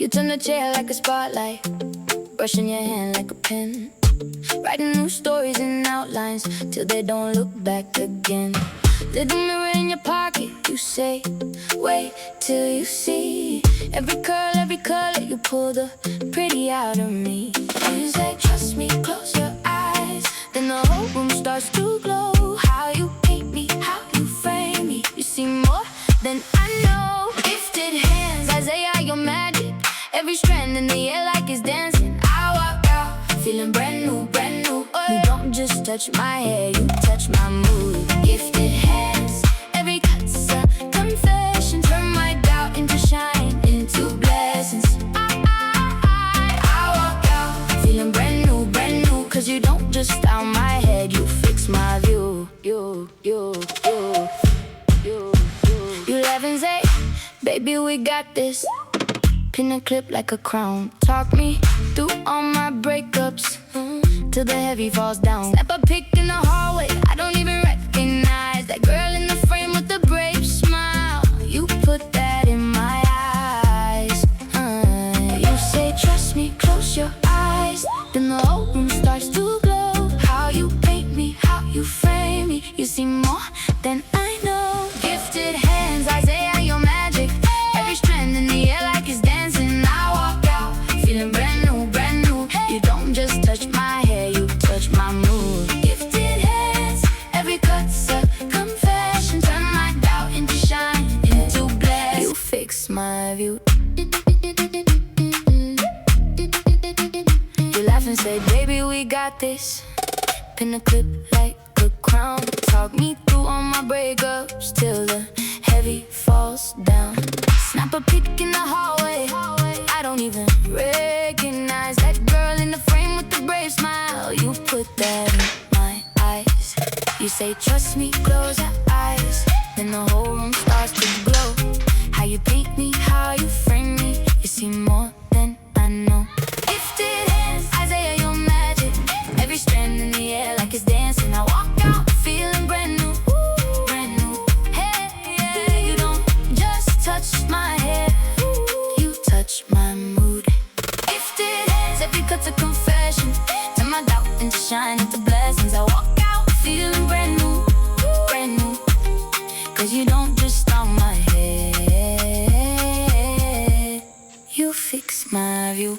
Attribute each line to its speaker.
Speaker 1: You turn the chair like a spotlight, brushing your hand like a pen, writing new stories and outlines till they don't look back again. Little mirror in your pocket, you say, wait till you see every curl, every color. You pull the pretty out of me. You say, trust me, close your eyes. Then the whole room starts to glow. How you paint me, how you frame me. You see more than I know. Gifted hands, Isaiah, your magic. Every strand in the air like it's dancing. I walk out, feeling brand new, brand new. You don't just touch my hair, you touch my mood. Gifted hands, every cut's a confession. Turn my doubt into shine, into blessings. I walk out, feeling brand new, brand new. Cause you don't just style my head, you fix my view. You laugh and say, baby, we got this. Pin a clip like a crown. Talk me through all my breakups, till the heavy falls down. Snap a pic in the hallway, I don't even recognize that girl in the frame with the brave smile. You put that in my eyes. You say, trust me, close your eyes. Then the whole room starts to glow. How you paint me, how you frame me. You see more than I know. Gifted hands, Isaiah, your magic. Every strand in the air like it's dancing. I walk out, feeling brand new, brand new. You don't just touch my hair, you touch my mood. Gifted hands, every cut's a confession. Turn my doubt into shine, into bless. You fix my view. You laugh and say, baby, we got this. Pin a clip like a crown. Talk me through all my breakups till the heavy falls down. Snap a pic in the hallway, I don't even recognize that girl in the frame with the brave smile. You put that in my eyes. You say, trust me, close your eyes. Then the whole room starts to glow. How you paint me, how you frame me. You see more than I know. Gifted hands, Isaiah, your magic. Every strand in the air like it's dancing. I walk out, feeling brand new, brand new. Hey, yeah, you don't just touch my hair, you touch my mood. Gifted hands, every cut's a confession. Turn my doubt into shine, into blessings. I walk out, feeling brand new, brand new. Cause you don't just style my head, you fix my view.